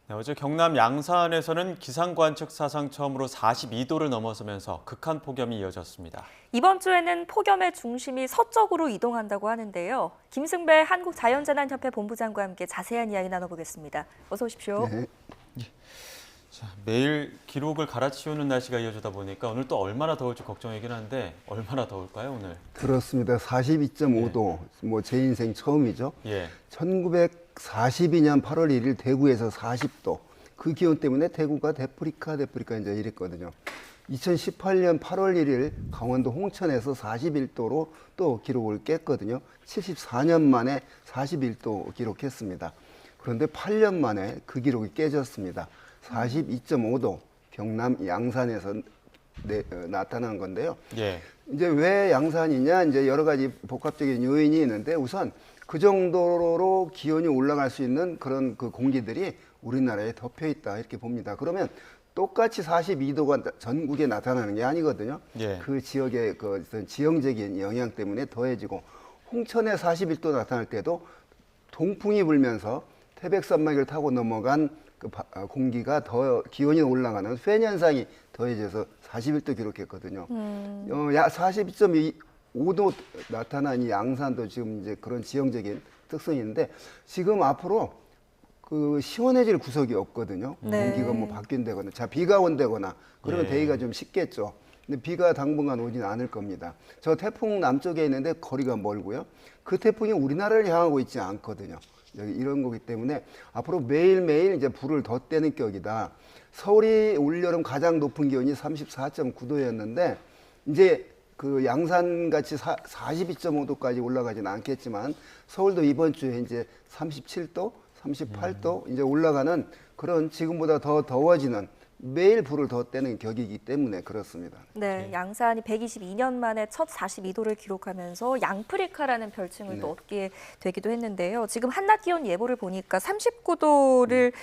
네, 어제 경남 양산에서는 기상관측 사상 처음으로 42도를 넘어서면서 극한 폭염이 이어졌습니다. 이번 주에는 폭염의 중심이 서쪽으로 이동한다고 하는데요. 김승배 한국자연재난협회 본부장과 함께 자세한 이야기 나눠보겠습니다. 어서 오십시오. 네. 자, 매일 기록을 갈아치우는 날씨가 이어지다 보니까 오늘 또 얼마나 더울지 걱정이긴 한데 얼마나 더울까요, 오늘? 그렇습니다. 42.5도, 제 인생 처음이죠. 예. 1942년 8월 1일 대구에서 40도. 그 기온 때문에 대구가 데프리카 이제 이랬거든요. 2018년 8월 1일 강원도 홍천에서 41도로 또 기록을 깼거든요. 74년 만에 41도 기록했습니다. 그런데 8년 만에 그 기록이 깨졌습니다. 42.5도 경남 양산에서 나타난 건데요. 예. 이제 왜 양산이냐, 이제 여러 가지 복합적인 요인이 있는데 우선 그 정도로 기온이 올라갈 수 있는 그런 그 공기들이 우리나라에 덮여 있다 이렇게 봅니다. 그러면 똑같이 42도가 전국에 나타나는 게 아니거든요. 예. 그 지역의 그 어떤 지형적인 영향 때문에 더해지고 홍천에 41도 나타날 때도 동풍이 불면서 태백산맥을 타고 넘어간 그 공기가 더 기온이 올라가는 팬 현상이 더해져서 41도 기록했거든요. 42.5도 나타난 이 양산도 지금 이제 그런 지형적인 특성이 있는데 지금 앞으로 그 시원해질 구석이 없거든요. 네. 공기가 뭐 바뀐다거나, 자 비가 온다거나 그러면 예. 대기가 좀 식겠죠. 근데 비가 당분간 오진 않을 겁니다. 저 태풍 남쪽에 있는데 거리가 멀고요. 그 태풍이 우리나라를 향하고 있지 않거든요. 여기 이런 거기 때문에 앞으로 매일매일 이제 불을 더 떼는 격이다. 서울이 올여름 가장 높은 기온이 34.9도였는데 이제 그 양산 같이 42.5도까지 올라가지는 않겠지만 서울도 이번 주에 이제 37도, 38도 이제 올라가는 그런 지금보다 더 더워지는 매일 불을 더 떼는 격이기 때문에 그렇습니다. 네, 양산이 122년 만에 첫 42도를 기록하면서 양프리카라는 별칭을 또 얻게 되기도 했는데요. 지금 한낮 기온 예보를 보니까 39도를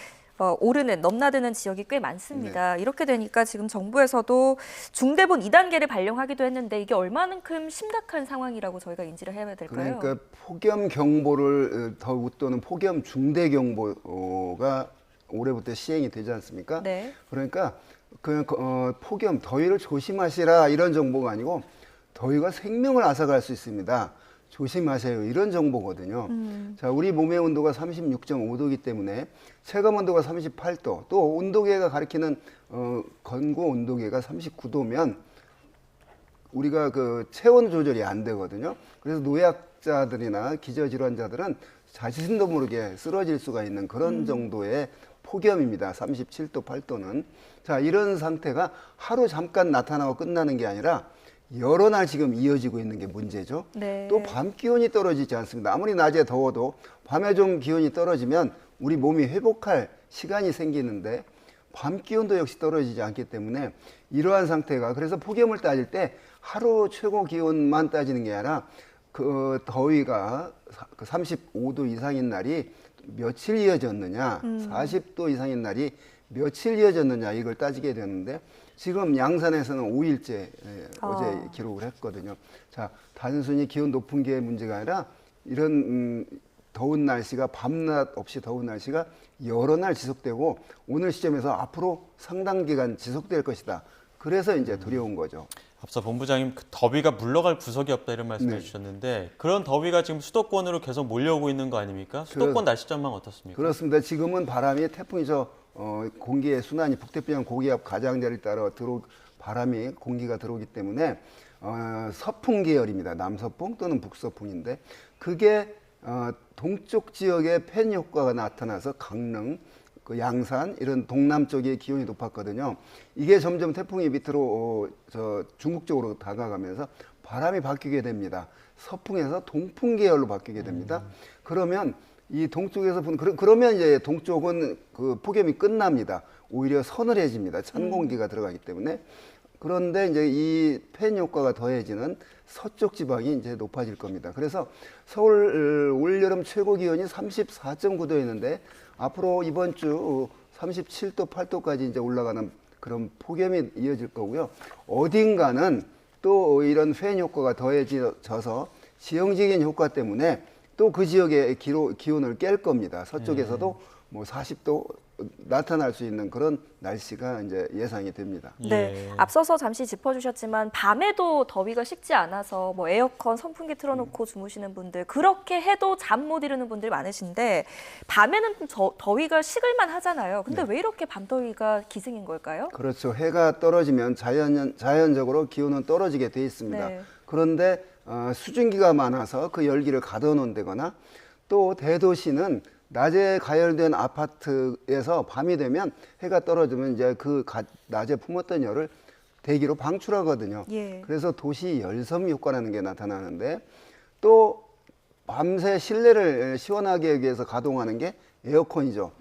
오르는, 넘나드는 지역이 꽤 많습니다. 이렇게 되니까 지금 정부에서도 중대본 2단계를 발령하기도 했는데 이게 얼마만큼 심각한 상황이라고 저희가 인지를 해야 될까요? 그러니까 폭염 경보를 더 웃도는 폭염 중대 경보가 올해부터 시행이 되지 않습니까? 네. 그러니까 그냥 폭염, 더위를 조심하시라 이런 정보가 아니고 더위가 생명을 앗아갈 수 있습니다. 조심하세요. 이런 정보거든요. 자, 우리 몸의 온도가 36.5도이기 때문에 체감 온도가 38도, 또 온도계가 가리키는 건고 온도계가 39도면 우리가 그 체온 조절이 안 되거든요. 그래서 노약자들이나 기저질환자들은 자신도 모르게 쓰러질 수가 있는 그런 정도의 폭염입니다. 37도, 8도는. 자, 이런 상태가 하루 잠깐 나타나고 끝나는 게 아니라 여러 날 지금 이어지고 있는 게 문제죠. 네. 또 밤 기온이 떨어지지 않습니다. 아무리 낮에 더워도 밤에 좀 기온이 떨어지면 우리 몸이 회복할 시간이 생기는데 밤 기온도 역시 떨어지지 않기 때문에 이러한 상태가, 그래서 폭염을 따질 때 하루 최고 기온만 따지는 게 아니라 그 더위가 35도 이상인 날이 며칠 이어졌느냐, 40도 이상인 날이 며칠 이어졌느냐 이걸 따지게 되는데 지금 양산에서는 5일째 어제 기록을 했거든요. 자, 단순히 기온 높은 게 문제가 아니라 이런 더운 날씨가 밤낮 없이 더운 날씨가 여러 날 지속되고 오늘 시점에서 앞으로 상당 기간 지속될 것이다. 그래서 이제 두려운 거죠. 앞서 본부장님 그 더위가 물러갈 구석이 없다 이런 말씀해 주셨는데 그런 더위가 지금 수도권으로 계속 몰려오고 있는 거 아닙니까? 수도권 날씨 전망 어떻습니까? 그렇습니다. 지금은 바람이 태풍이 공기의 순환이 북태평양 고기압 가장자리에 따라 바람이 공기가 들어오기 때문에 서풍 계열입니다. 남서풍 또는 북서풍인데 그게 동쪽 지역에 팬 효과가 나타나서 강릉, 그 양산 이런 동남쪽의 기온이 높았거든요. 이게 점점 태풍이 밑으로 중국 쪽으로 다가가면서 바람이 바뀌게 됩니다. 서풍에서 동풍 계열로 바뀌게 됩니다. 그러면 이 동쪽에서 그러면 이제 동쪽은 그 폭염이 끝납니다. 오히려 서늘해집니다. 찬 공기가 들어가기 때문에. 그런데 이제 이 팬 효과가 더해지는 서쪽 지방이 이제 높아질 겁니다. 그래서 서울 올여름 최고 기온이 34.9도였는데 앞으로 이번 주 37도, 8도까지 이제 올라가는 그런 폭염이 이어질 거고요. 어딘가는 또 이런 팬 효과가 더해져서 지형적인 효과 때문에 또 그 지역의 기온을 깰 겁니다. 서쪽에서도 뭐 40도 나타날 수 있는 그런 날씨가 이제 예상이 됩니다. 네, 예. 앞서서 잠시 짚어주셨지만 밤에도 더위가 식지 않아서 뭐 에어컨, 선풍기 틀어놓고 주무시는 분들 그렇게 해도 잠 못 이루는 분들이 많으신데 밤에는 좀 더위가 식을만 하잖아요. 근데 왜 이렇게 밤더위가 기승인 걸까요? 그렇죠. 해가 떨어지면 자연적으로 기온은 떨어지게 돼 있습니다. 네. 그런데 수증기가 많아서 그 열기를 가둬놓는다거나 또 대도시는 낮에 가열된 아파트에서 밤이 되면 해가 떨어지면 이제 낮에 품었던 열을 대기로 방출하거든요. 예. 그래서 도시 열섬 효과라는 게 나타나는데 또 밤새 실내를 시원하게 하기 위해서 가동하는 게 에어컨이죠.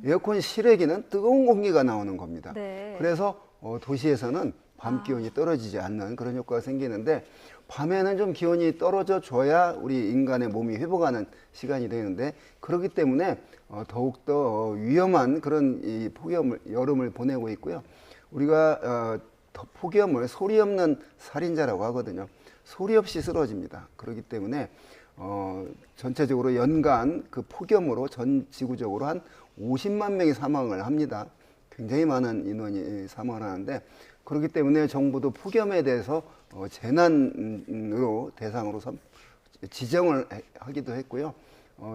에어컨 실외기는 뜨거운 공기가 나오는 겁니다. 네. 그래서 도시에서는 밤 기온이 떨어지지 않는 그런 효과가 생기는데 밤에는 좀 기온이 떨어져 줘야 우리 인간의 몸이 회복하는 시간이 되는데 그렇기 때문에 더욱더 위험한 그런 이 여름을 보내고 있고요. 우리가 폭염을 소리 없는 살인자라고 하거든요. 소리 없이 쓰러집니다. 그렇기 때문에 전체적으로 연간 그 폭염으로 전 지구적으로 한 50만 명이 사망을 합니다. 굉장히 많은 인원이 사망을 하는데 그렇기 때문에 정부도 폭염에 대해서 재난으로 대상으로 지정을 하기도 했고요.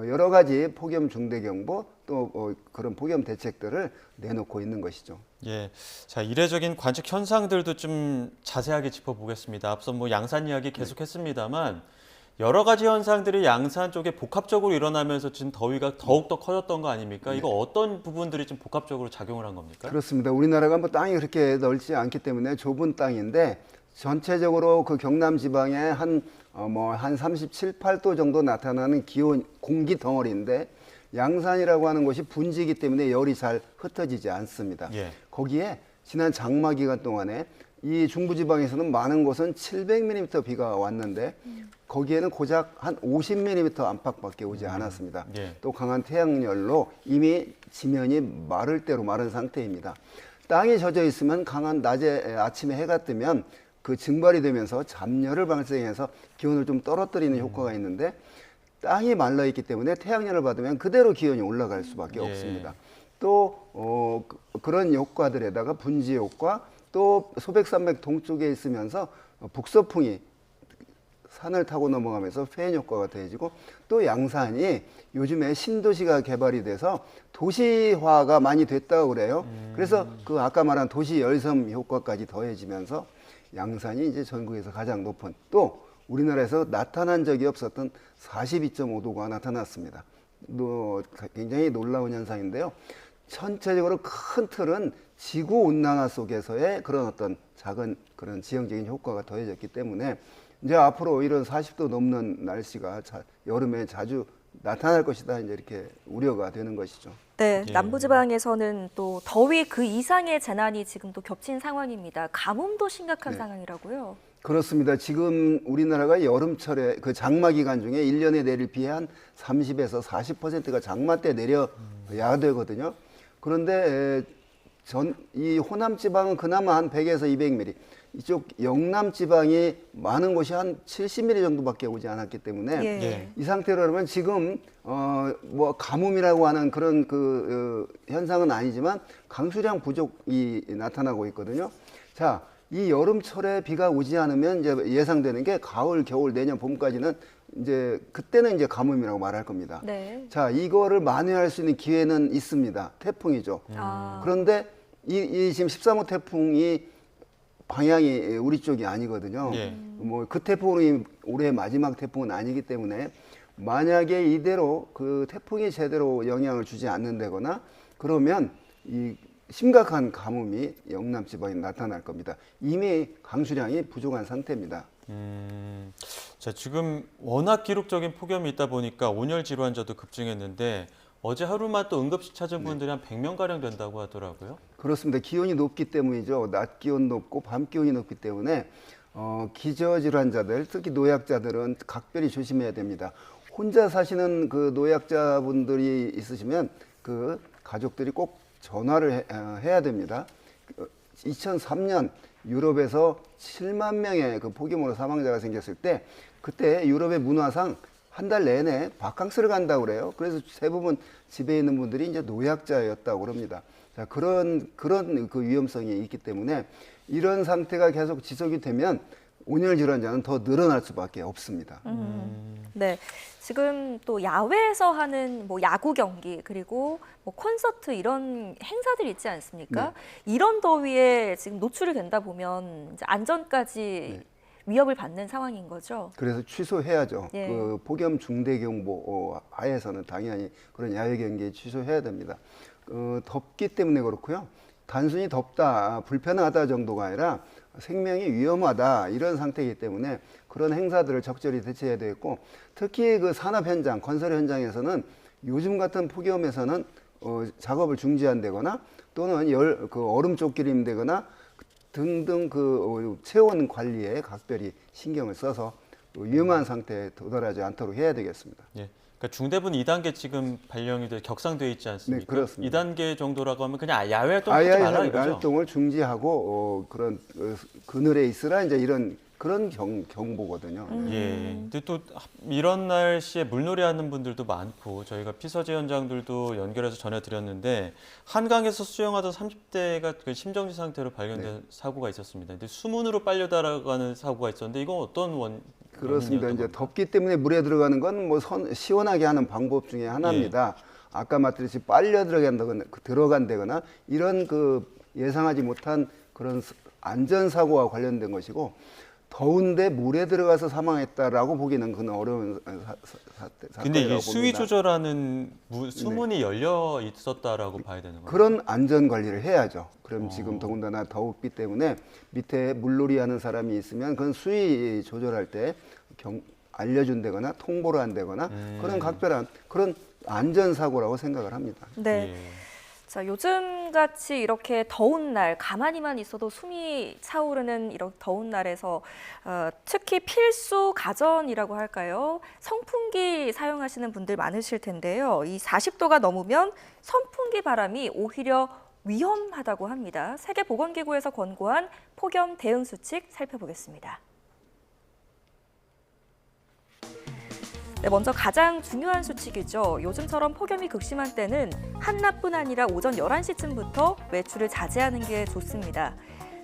여러 가지 폭염 중대경보 또 그런 폭염 대책들을 내놓고 있는 것이죠. 예. 자, 이례적인 관측 현상들도 좀 자세하게 짚어보겠습니다. 앞서 뭐 양산 이야기 계속했습니다만 여러 가지 현상들이 양산 쪽에 복합적으로 일어나면서 지금 더위가 더욱더 커졌던 거 아닙니까? 이거 어떤 부분들이 좀 복합적으로 작용을 한 겁니까? 그렇습니다. 우리나라가 뭐 땅이 그렇게 넓지 않기 때문에 좁은 땅인데 전체적으로 그 경남 지방에 한 37, 8도 정도 나타나는 기온 공기 덩어리인데 양산이라고 하는 곳이 분지이기 때문에 열이 잘 흩어지지 않습니다. 예. 거기에 지난 장마 기간 동안에 이 중부지방에서는 많은 곳은 700mm 비가 왔는데 거기에는 고작 한 50mm 안팎밖에 오지 않았습니다. 예. 또 강한 태양열로 이미 지면이 마를 대로 마른 상태입니다. 땅이 젖어 있으면 강한 낮에 아침에 해가 뜨면 그 증발이 되면서 잠열을 발생해서 기온을 좀 떨어뜨리는 효과가 있는데 땅이 말라 있기 때문에 태양열을 받으면 그대로 기온이 올라갈 수밖에 예. 없습니다. 또 그런 효과들에다가 분지 효과 또 소백산맥 동쪽에 있으면서 북서풍이 산을 타고 넘어가면서 페인 효과가 더해지고 또 양산이 요즘에 신도시가 개발이 돼서 도시화가 많이 됐다고 그래요. 그래서 그 아까 말한 도시 열섬 효과까지 더해지면서 양산이 이제 전국에서 가장 높은 또 우리나라에서 나타난 적이 없었던 42.5도가 나타났습니다. 굉장히 놀라운 현상인데요. 전체적으로 큰 틀은 지구 온난화 속에서의 그런 어떤 작은 그런 지형적인 효과가 더해졌기 때문에 이제 앞으로 이런 40도 넘는 날씨가 여름에 자주 나타날 것이다 이제 이렇게 우려가 되는 것이죠. 네, 예. 남부지방에서는 또 더위 그 이상의 재난이 지금 또 겹친 상황입니다. 가뭄도 심각한 네. 상황이라고요. 그렇습니다. 지금 우리나라가 여름철에 그 장마 기간 중에 1년에 내릴 비의 한 30에서 40%가 장마 때 내려야 되거든요. 그런데 이 호남 지방은 그나마 한 100에서 200mm, 이쪽 영남 지방이 많은 곳이 한 70mm 정도밖에 오지 않았기 때문에 예. 예. 이 상태로라면 지금 뭐 가뭄이라고 하는 그런 현상은 아니지만 강수량 부족이 나타나고 있거든요. 자, 이 여름철에 비가 오지 않으면 이제 예상되는 게 가을, 겨울, 내년 봄까지는 이제 그때는 이제 가뭄이라고 말할 겁니다. 네. 자, 이거를 만회할 수 있는 기회는 있습니다. 태풍이죠. 아. 그런데 이 지금 13호 태풍이 방향이 우리 쪽이 아니거든요. 예. 뭐 그 태풍이 올해 마지막 태풍은 아니기 때문에 만약에 이대로 그 태풍이 제대로 영향을 주지 않는다거나 그러면 이 심각한 가뭄이 영남 지방에 나타날 겁니다. 이미 강수량이 부족한 상태입니다. 자, 지금 워낙 기록적인 폭염이 있다 보니까 온열 질환자도 급증했는데 어제 하루만 또 응급실 찾은 분들이 한 100명 가량 된다고 하더라고요. 그렇습니다. 기온이 높기 때문이죠. 낮 기온 높고 밤 기온이 높기 때문에 기저질환자들, 특히 노약자들은 각별히 조심해야 됩니다. 혼자 사시는 그 노약자분들이 있으시면 그 가족들이 꼭 전화를 해야 됩니다. 2003년 유럽에서 7만 명의 그 폭염으로 사망자가 생겼을 때 그때 유럽의 문화상 한 달 내내 바캉스를 간다고 그래요. 그래서 대부분 집에 있는 분들이 이제 노약자였다고 그럽니다. 자, 그런 그 위험성이 있기 때문에 이런 상태가 계속 지속이 되면 온열 질환자는 더 늘어날 수밖에 없습니다. 네, 지금 또 야외에서 하는 뭐 야구 경기 그리고 뭐 콘서트 이런 행사들 있지 않습니까? 이런 더위에 지금 노출이 된다 보면 이제 안전까지 위협을 받는 상황인 거죠. 그래서 취소해야죠. 예. 그 폭염 중대경보 하에서는 당연히 그런 야외 경기 취소해야 됩니다. 덥기 때문에 그렇고요. 단순히 덥다, 불편하다 정도가 아니라 생명이 위험하다 이런 상태이기 때문에 그런 행사들을 적절히 대처해야 되겠고, 특히 그 산업 현장, 건설 현장에서는 요즘 같은 폭염에서는 작업을 중지한다거나 또는 그 얼음 조끼를 입거나 등등 그 체온 관리에 각별히 신경을 써서 위험한 상태에 도달하지 않도록 해야 되겠습니다. 예. 그러니까 중대본 2단계 지금 발령이 돼 격상돼 있지 않습니까? 네, 그렇습니다. 2단계 정도라고 하면 그냥 야외 활동하지 아예 말라 이거죠. 활동을 중지하고 그런 그늘에 있으라 이제 이런 그런 경보거든요. 예. 근데 또 이런 날씨에 물놀이 하는 분들도 많고 저희가 피서제 현장들도 연결해서 전해드렸는데 한강에서 수영하던 30대가 그 심정지 상태로 발견된 사고가 있었습니다. 근데 수문으로 빨려 들어가는 사고가 있었는데 이건 어떤 그렇습니다. 원인이었던 이제 겁니까? 덥기 때문에 물에 들어가는 건 뭐 시원하게 하는 방법 중에 하나입니다. 아까 말했듯이 빨려 들어간다거나 이런 그 예상하지 못한 그런 안전 사고와 관련된 것이고, 더운데 물에 들어가서 사망했다라고 보기는 그건 어려운 사건이라고 근데 이게 봅니다. 수위 조절하는 수문이 열려 있었다라고 봐야 되는 거예요. 그런 안전 관리를 해야죠. 그럼 지금 더군다나 더웠기 때문에 밑에 물놀이 하는 사람이 있으면 그건 수위 조절할 때 알려준다거나 통보를 한다거나 그런 각별한 그런 안전 사고라고 생각을 합니다. 네. 예. 자, 요즘 같이 이렇게 더운 날, 가만히만 있어도 숨이 차오르는 이런 더운 날에서 특히 필수 가전이라고 할까요? 선풍기 사용하시는 분들 많으실 텐데요. 이 40도가 넘으면 선풍기 바람이 오히려 위험하다고 합니다. 세계보건기구에서 권고한 폭염 대응 수칙 살펴보겠습니다. 네, 먼저 가장 중요한 수칙이죠. 요즘처럼 폭염이 극심한 때는 한낮뿐 아니라 오전 11시쯤부터 외출을 자제하는 게 좋습니다.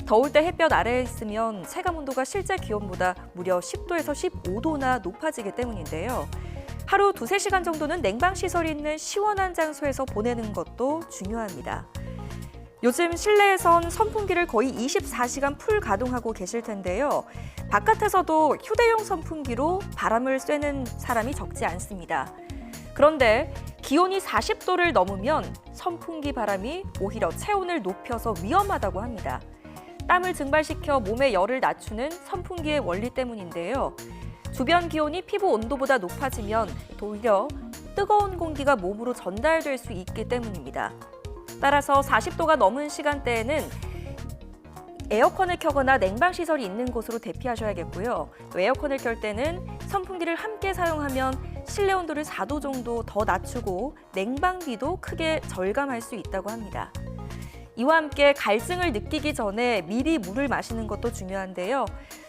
더울 때 햇볕 아래에 있으면 체감 온도가 실제 기온보다 무려 10도에서 15도나 높아지기 때문인데요. 하루 2-3시간 정도는 냉방시설이 있는 시원한 장소에서 보내는 것도 중요합니다. 요즘 실내에선 선풍기를 거의 24시간 풀 가동하고 계실 텐데요. 바깥에서도 휴대용 선풍기로 바람을 쐬는 사람이 적지 않습니다. 그런데 기온이 40도를 넘으면 선풍기 바람이 오히려 체온을 높여서 위험하다고 합니다. 땀을 증발시켜 몸의 열을 낮추는 선풍기의 원리 때문인데요. 주변 기온이 피부 온도보다 높아지면 오히려 뜨거운 공기가 몸으로 전달될 수 있기 때문입니다. 따라서 40도가 넘은 시간대에는 에어컨을 켜거나 냉방시설이 있는 곳으로 대피하셔야겠고요. 또 에어컨을 켤 때는 선풍기를 함께 사용하면 실내 온도를 4도 정도 더 낮추고 냉방비도 크게 절감할 수 있다고 합니다. 이와 함께 갈증을 느끼기 전에 미리 물을 마시는 것도 중요한데요.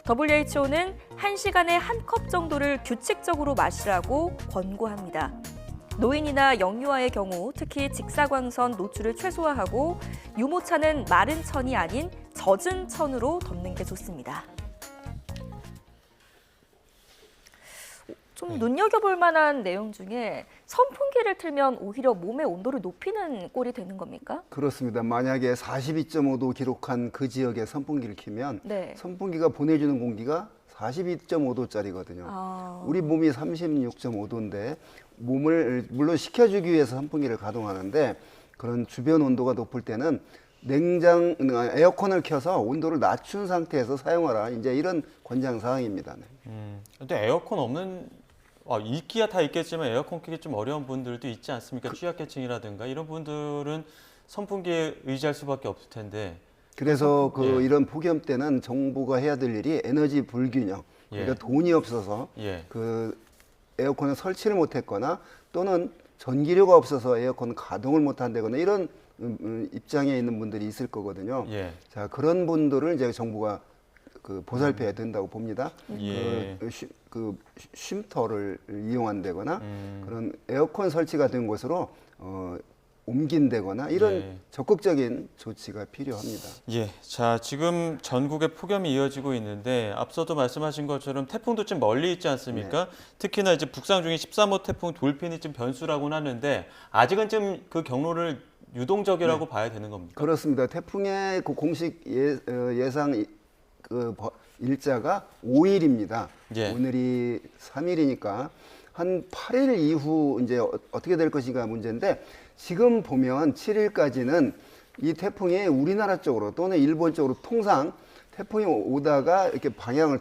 WHO는 1시간에 1컵 정도를 규칙적으로 마시라고 권고합니다. 노인이나 영유아의 경우 특히 직사광선 노출을 최소화하고 유모차는 마른 천이 아닌 젖은 천으로 덮는 게 좋습니다. 좀 눈여겨볼 만한 내용 중에 선풍기를 틀면 오히려 몸의 온도를 높이는 꼴이 되는 겁니까? 그렇습니다. 만약에 42.5도 기록한 그 지역에 선풍기를 켜면 네. 선풍기가 보내주는 공기가 42.5도짜리거든요. 우리 몸이 36.5도인데 몸을 물론 식혀주기 위해서 선풍기를 가동하는데 그런 주변 온도가 높을 때는 에어컨을 켜서 온도를 낮춘 상태에서 사용하라. 이제 이런 권장 사항입니다. 근데 에어컨 없는 있기야 다 있겠지만 에어컨 켜기 좀 어려운 분들도 있지 않습니까? 취약계층이라든가 이런 분들은 선풍기에 의지할 수밖에 없을 텐데. 그래서 예. 이런 폭염 때는 정부가 해야 될 일이 에너지 불균형. 그러니까 예. 돈이 없어서 예. 그 에어컨을 설치를 못했거나 또는 전기료가 없어서 에어컨 가동을 못한다거나 이런 입장에 있는 분들이 있을 거거든요. 예. 자, 그런 분들을 이제 정부가 그 보살펴야 된다고 봅니다. 예. 그 쉼터를 이용한다거나 그런 에어컨 설치가 된 곳으로 옮긴다거나 이런 예. 적극적인 조치가 필요합니다. 예, 자 지금 전국에 폭염이 이어지고 있는데 앞서도 말씀하신 것처럼 태풍도 좀 멀리 있지 않습니까? 특히나 이제 북상 중인 13호 태풍 돌핀이 좀 변수라고는 하는데 아직은 좀 그 경로를 유동적이라고 봐야 되는 겁니까? 그렇습니다. 태풍의 그 공식 예상 일자가 5일입니다. 예. 오늘이 3일이니까 한 8일 이후 이제 어떻게 될 것인가 문제인데 지금 보면 7일까지는 이 태풍이 우리나라 쪽으로 또는 일본 쪽으로 통상 태풍이 오다가 이렇게 방향을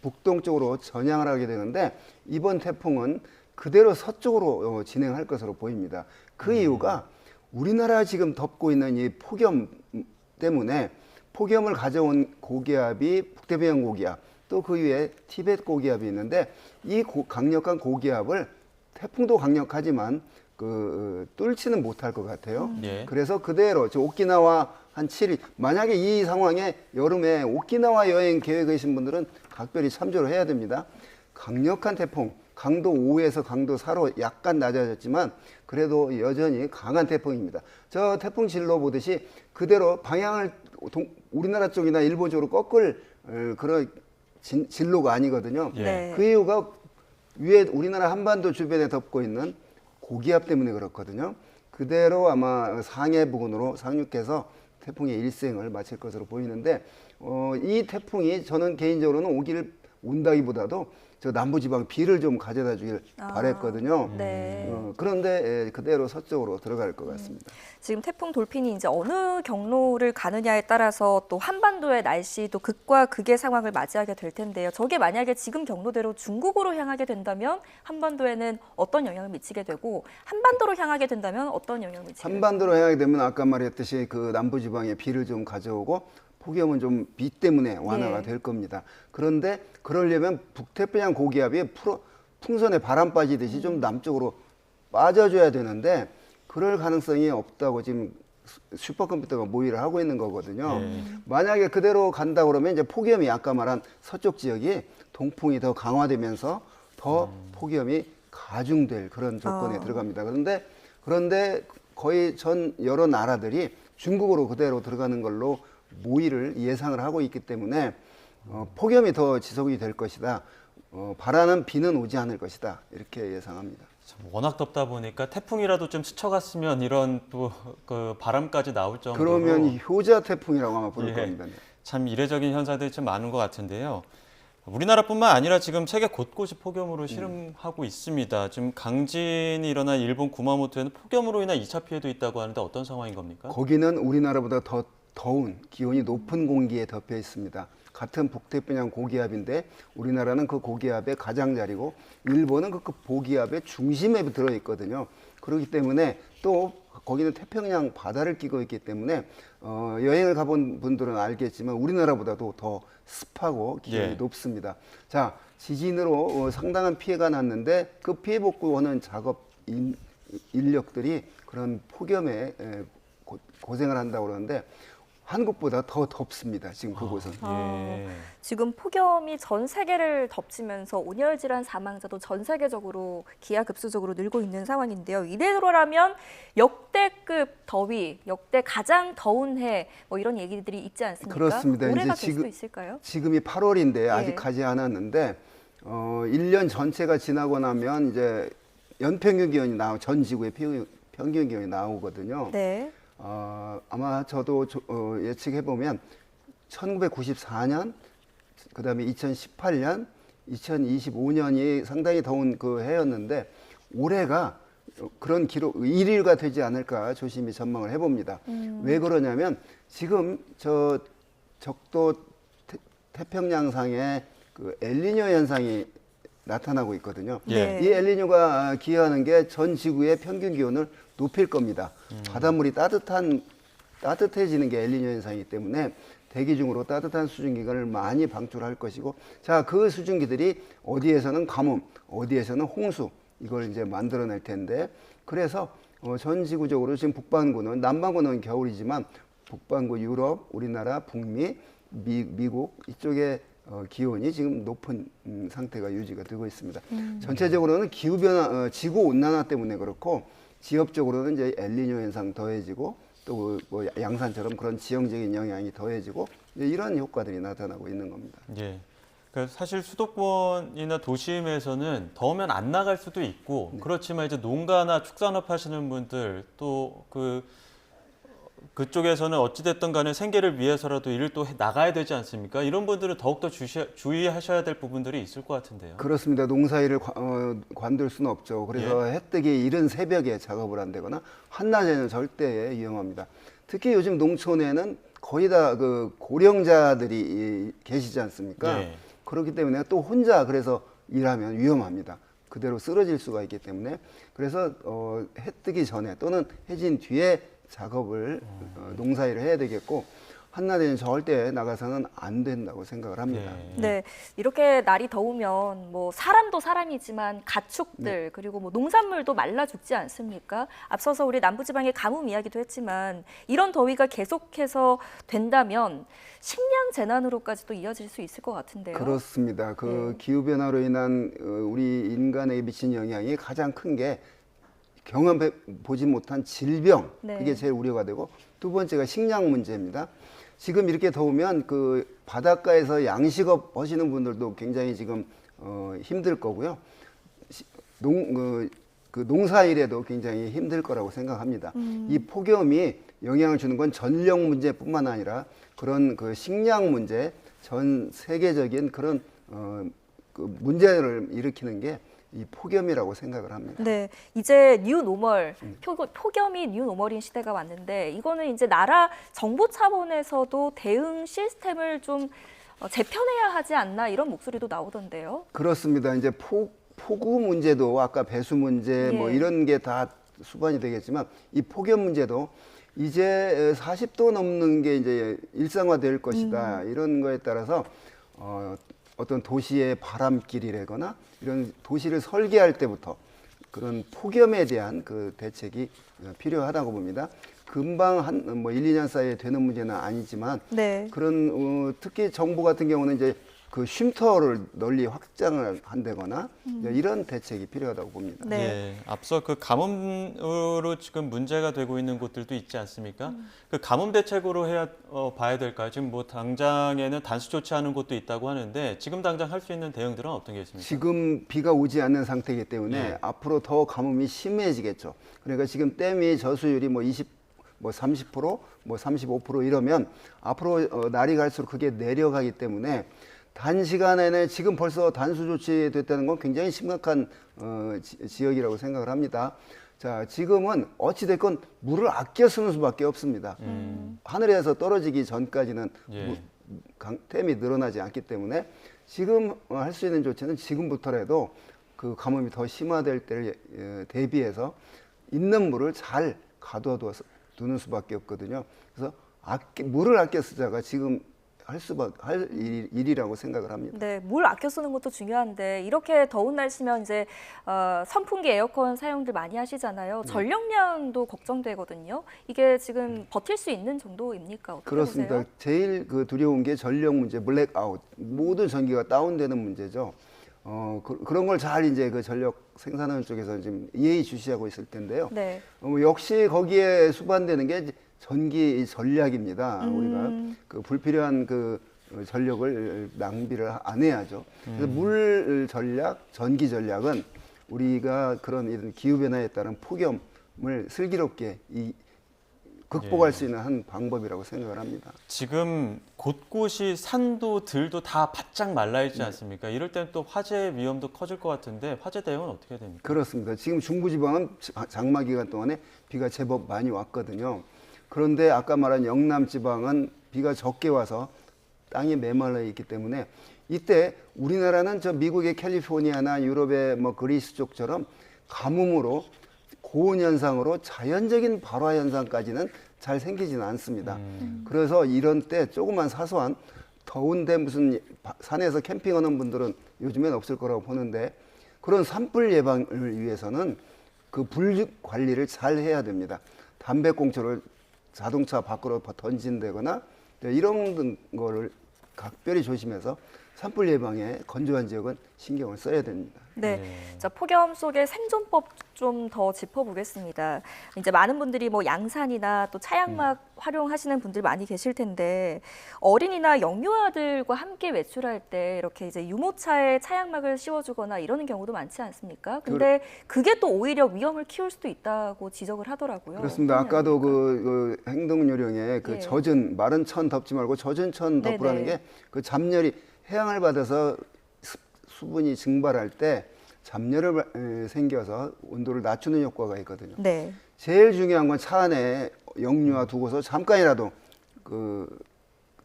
북동쪽으로 전향을 하게 되는데 이번 태풍은 그대로 서쪽으로 진행할 것으로 보입니다. 그 이유가 우리나라 지금 덮고 있는 이 폭염 때문에 폭염을 가져온 고기압이 북태평양 고기압 또 그 위에 티벳 고기압이 있는데 이 강력한 고기압을 태풍도 강력하지만 뚫지는 못할 것 같아요. 예. 그래서 그대로 오키나와 한 7일 만약에 이 상황에 여름에 오키나와 여행 계획이신 분들은 각별히 참조를 해야 됩니다. 강력한 태풍 강도 5에서 강도 4로 약간 낮아졌지만 그래도 여전히 강한 태풍입니다. 저 태풍 진로 보듯이 그대로 방향을 우리나라 쪽이나 일본 쪽으로 꺾을 그런 진로가 아니거든요. 예. 네. 그 이유가 위에 우리나라 한반도 주변에 덮고 있는 고기압 때문에 그렇거든요. 그대로 아마 상해 부근으로 상륙해서 태풍의 일생을 마칠 것으로 보이는데 이 태풍이 저는 개인적으로는 온다기보다도 저 남부지방 비를 좀 가져다 주길 바랬거든요. 네. 그런데 그대로 서쪽으로 들어갈 것 같습니다. 지금 태풍 돌핀이 이제 어느 경로를 가느냐에 따라서 또 한반도의 날씨도 극과 극의 상황을 맞이하게 될 텐데요. 저게 만약에 지금 경로대로 중국으로 향하게 된다면 한반도에는 어떤 영향을 미치게 되고 한반도로 향하게 된다면 어떤 영향을 미치게 될까요? 한반도로 향하게 되면 아까 말했듯이 그 남부지방에 비를 좀 가져오고 폭염은 좀 비 때문에 완화가 될 겁니다. 그런데 그러려면 북태평양 고기압이 풍선에 바람 빠지듯이 좀 남쪽으로 빠져줘야 되는데 그럴 가능성이 없다고 지금 슈퍼컴퓨터가 모의를 하고 있는 거거든요. 만약에 그대로 간다 그러면 이제 폭염이 아까 말한 서쪽 지역이 동풍이 더 강화되면서 더 폭염이 가중될 그런 조건에 들어갑니다. 그런데 거의 여러 나라들이 중국으로 그대로 들어가는 걸로 모의를 예상을 하고 있기 때문에 폭염이 더 지속이 될 것이다. 바라는 비는 오지 않을 것이다. 이렇게 예상합니다. 워낙 덥다 보니까 태풍이라도 좀 스쳐갔으면 이런 또 그 바람까지 나올 정도로 그러면 효자 태풍이라고 아마 부를 예, 겁니다. 참 이례적인 현상들이 좀 많은 것 같은데요. 우리나라뿐만 아니라 지금 세계 곳곳이 폭염으로 시름하고 있습니다. 지금 강진이 일어난 일본 구마모토에는 폭염으로 인한 2차 피해도 있다고 하는데 어떤 상황인 겁니까? 거기는 우리나라보다 더 더운 기온이 높은 공기에 덮여 있습니다. 같은 북태평양 고기압인데 우리나라는 그 고기압의 가장자리고 일본은 그 고기압의 중심에 들어 있거든요. 그렇기 때문에 또 거기는 태평양 바다를 끼고 있기 때문에 여행을 가본 분들은 알겠지만 우리나라보다도 더 습하고 기온이 높습니다. 자, 지진으로 상당한 피해가 났는데 그 피해 복구하는 작업 인력들이 그런 폭염에 고생을 한다고 그러는데 한국보다 더 덥습니다. 지금 그곳은. 예. 지금 폭염이 전 세계를 덮치면서 온열 질환 사망자도 전 세계적으로 기하급수적으로 늘고 있는 상황인데요. 이대로라면 역대급 더위, 역대 가장 더운 해 뭐 이런 얘기들이 있지 않습니까? 그렇습니다. 올해가 이제 될 수도 있을까요? 지금이 8월인데 아직 예. 가지 않았는데 1년 전체가 지나고 나면 이제 연평균 기온이 전 지구의 평균 기온이 나오거든요. 네. 아마 저도 예측해 보면 1994년, 그다음에 2018년, 2025년이 상당히 더운 그 해였는데 올해가 그런 기록 1위가 되지 않을까 조심히 전망을 해봅니다. 왜 그러냐면 지금 저 적도 태평양상에 그 엘니뇨 현상이 나타나고 있거든요. 예. 이 엘니뇨가 기여하는 게 전 지구의 평균 기온을 높일 겁니다. 바닷물이 따뜻해지는 게 엘니뇨 현상이기 때문에 대기 중으로 따뜻한 수증기를 많이 방출할 것이고, 자, 그 수증기들이 어디에서는 가뭄, 어디에서는 홍수, 이걸 이제 만들어낼 텐데, 그래서 전 지구적으로 지금 북반구는, 남반구는 겨울이지만 북반구 유럽, 우리나라, 북미, 미국 이쪽에 기온이 지금 높은 상태가 유지가 되고 있습니다. 전체적으로는 기후 변화, 지구 온난화 때문에 그렇고 지역적으로는 이제 엘니뇨 현상 더해지고 또 뭐 양산처럼 그런 지형적인 영향이 더해지고 이제 이런 효과들이 나타나고 있는 겁니다. 예. 그 사실 수도권이나 도심에서는 더우면 안 나갈 수도 있고 그렇지만 이제 농가나 축산업 하시는 분들 또 그쪽에서는 어찌됐든 간에 생계를 위해서라도 일을 또 나가야 되지 않습니까? 이런 분들은 더욱더 주의하셔야 될 부분들이 있을 것 같은데요. 그렇습니다. 농사일을 관둘 수는 없죠. 그래서 해 뜨기 이른 새벽에 작업을 한다거나 한낮에는 절대 위험합니다. 특히 요즘 농촌에는 거의 다 그 고령자들이 계시지 않습니까? 네. 그렇기 때문에 또 혼자 그래서 일하면 위험합니다. 그대로 쓰러질 수가 있기 때문에 그래서 해 뜨기 전에 또는 해진 뒤에 작업을 농사일을 해야 되겠고 한낮에는 절대 나가서는 안 된다고 생각을 합니다. 네, 이렇게 날이 더우면 뭐 사람도 사람이지만 가축들 그리고 뭐 농산물도 말라 죽지 않습니까? 앞서서 우리 남부지방의 가뭄 이야기도 했지만 이런 더위가 계속해서 된다면 식량 재난으로까지도 이어질 수 있을 것 같은데요. 그렇습니다. 그 기후 변화로 인한 우리 인간에게 미친 영향이 가장 큰 게 경험해 보지 못한 질병, 네. 그게 제일 우려가 되고 두 번째가 식량 문제입니다. 지금 이렇게 더우면 그 바닷가에서 양식업 하시는 분들도 굉장히 지금 힘들 거고요. 농사일에도 굉장히 힘들 거라고 생각합니다. 이 폭염이 영향을 주는 건 전력 문제뿐만 아니라 그런 그 식량 문제, 전 세계적인 그런 그 문제를 일으키는 게 이 폭염이라고 생각을 합니다. 네, 이제 뉴 노멀, 폭염이 뉴 노멀인 시대가 왔는데 이거는 이제 나라 정부 차원에서도 대응 시스템을 좀 재편해야 하지 않나 이런 목소리도 나오던데요. 그렇습니다. 이제 폭우 문제도 아까 배수 문제 뭐 예. 이런 게 다 수반이 되겠지만 이 폭염 문제도 이제 40도 넘는 게 이제 일상화될 것이다. 이런 거에 따라서 어떤 도시의 바람길이라거나 이런 도시를 설계할 때부터 그런 폭염에 대한 그 대책이 필요하다고 봅니다. 금방 한 뭐 1, 2년 사이에 되는 문제는 아니지만 네. 그런 특히 정부 같은 경우는 이제 그 쉼터를 널리 확장을 한다거나 이런 대책이 필요하다고 봅니다. 네. 예, 앞서 그 가뭄으로 지금 문제가 되고 있는 곳들도 있지 않습니까? 그 가뭄 대책으로 해야 봐야 될까요? 지금 뭐 당장에는 단수 조치하는 곳도 있다고 하는데 지금 당장 할 수 있는 대응들은 어떤 게 있습니까? 지금 비가 오지 않는 상태이기 때문에 예. 앞으로 더 가뭄이 심해지겠죠. 그러니까 지금 댐이 저수율이 뭐 30%, 뭐 35% 이러면 앞으로 날이 갈수록 그게 내려가기 때문에 단시간에는 지금 벌써 단수 조치됐다는 건 굉장히 심각한 지역이라고 생각을 합니다. 자, 지금은 어찌됐건 물을 아껴 쓰는 수밖에 없습니다. 하늘에서 떨어지기 전까지는 예. 댐이 늘어나지 않기 때문에 지금 할 수 있는 조치는 지금부터라도 그 가뭄이 더 심화될 때를 대비해서 있는 물을 잘 가둬두는 수밖에 없거든요. 그래서 물을 아껴 쓰자가 지금 할 일이라고 생각을 합니다. 네, 물 아껴 쓰는 것도 중요한데 이렇게 더운 날씨면 이제 선풍기, 에어컨 사용들 많이 하시잖아요. 전력량도 걱정되거든요. 이게 지금 버틸 수 있는 정도입니까? 어떻게 그렇습니다. 보세요? 제일 그 두려운 게 전력 문제, 블랙아웃, 모든 전기가 다운되는 문제죠. 그런 걸 잘 이제 그 전력 생산하는 쪽에서 지금 예의주시하고 있을 텐데요. 네. 역시 거기에 수반되는 게 전기 전략입니다. 우리가 그 불필요한 그 전력을 낭비를 안 해야죠. 그래서 물 전략, 전기 전략은 우리가 그런 이런 기후 변화에 따른 폭염을 슬기롭게 극복할 수 있는 한 방법이라고 생각을 합니다. 지금 곳곳이 산도 들도 다 바짝 말라 있지 않습니까? 이럴 때는 또 화재 위험도 커질 것 같은데 화재 대응은 어떻게 됩니까? 그렇습니다. 지금 중부지방은 장마 기간 동안에 비가 제법 많이 왔거든요. 그런데 아까 말한 영남 지방은 비가 적게 와서 땅이 메말라 있기 때문에 이때 우리나라는 저 미국의 캘리포니아나 유럽의 뭐 그리스 쪽처럼 가뭄으로 고온 현상으로 자연적인 발화 현상까지는 잘 생기지는 않습니다. 그래서 이런 때 조그만 사소한 더운데 무슨 산에서 캠핑하는 분들은 요즘엔 없을 거라고 보는데 그런 산불 예방을 위해서는 그 불 관리를 잘 해야 됩니다. 담배꽁초를 자동차 밖으로 던진다거나 이런 거를 각별히 조심해서 산불 예방에 건조한 지역은 신경을 써야 됩니다. 네. 네. 자, 폭염 속의 생존법 좀 더 짚어보겠습니다. 이제 많은 분들이 뭐 양산이나 또 차양막 활용하시는 분들 많이 계실 텐데 어린이나 영유아들과 함께 외출할 때 이렇게 이제 유모차에 차양막을 씌워주거나 이러는 경우도 많지 않습니까? 근데 그게 또 오히려 위험을 키울 수도 있다고 지적을 하더라고요. 그렇습니다. 어떤 아까도 이야기입니까? 그 행동 요령에 그 예. 젖은 마른 천 덮지 말고 젖은 천 덮으라는 네네. 게 그 잡열이 해양을 받아서 수분이 증발할 때 잡열을 생겨서 온도를 낮추는 효과가 있거든요. 네. 제일 중요한 건 차 안에 영유아 두고서 잠깐이라도 그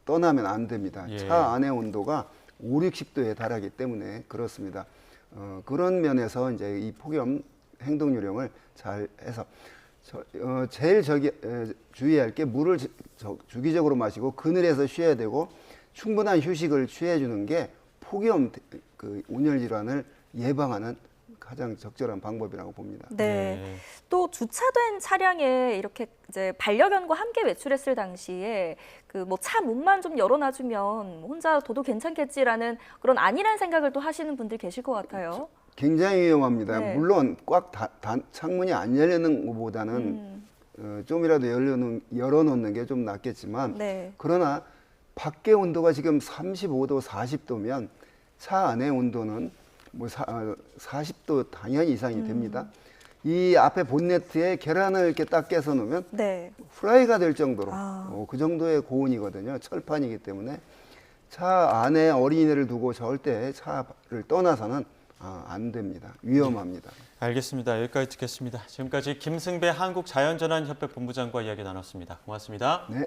떠나면 안 됩니다. 예. 차 안의 온도가 5, 60도에 달하기 때문에 그렇습니다. 그런 면에서 이제 이 폭염 행동 요령을 잘 해서 제일 주의할 게 물을 주기적으로 마시고 그늘에서 쉬어야 되고 충분한 휴식을 취해 주는 게 폭염 그 온열 질환을 예방하는 가장 적절한 방법이라고 봅니다. 네. 또 주차된 차량에 이렇게 이제 반려견과 함께 외출했을 당시에 그 뭐 차 문만 좀 열어놔주면 혼자 둬도 괜찮겠지라는 그런 안일한 생각을 또 하시는 분들 계실 것 같아요. 굉장히 위험합니다. 네. 물론 꽉 창문이 안 열리는 것보다는 좀이라도 열어놓는 게 좀 낫겠지만 네. 그러나 밖의 온도가 지금 35도, 40도면 차 안의 온도는 뭐 40도 당연히 이상이 됩니다. 이 앞에 본네트에 계란을 이렇게 딱 깨서 놓으면 네. 후라이가 될 정도로 아. 그 정도의 고온이거든요. 철판이기 때문에 차 안에 어린이를 두고 절대 차를 떠나서는 안 됩니다. 위험합니다. 알겠습니다. 여기까지 듣겠습니다. 지금까지 김승배 한국자연재난협회 본부장과 이야기 나눴습니다. 고맙습니다. 네.